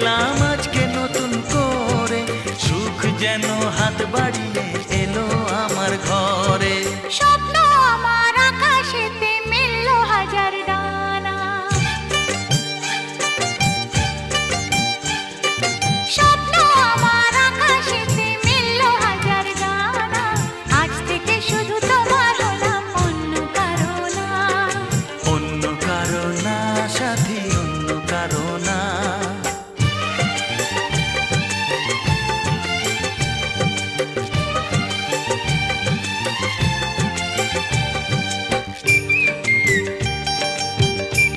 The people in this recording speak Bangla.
পেলাম আজকে নতুন করে, সুখ যেন হাত বাড়িয়ে এলো আমার ঘরে। স্বপ্ন আমার আকাশেতে মেললো হাজার ডানা, স্বপ্ন আমার আকাশেতে মেললো হাজার ডানা। আজ থেকে শুধু তোমার হলাম, অন্য কারো না। অন্য কারো না সাথী, অন্য কারো না।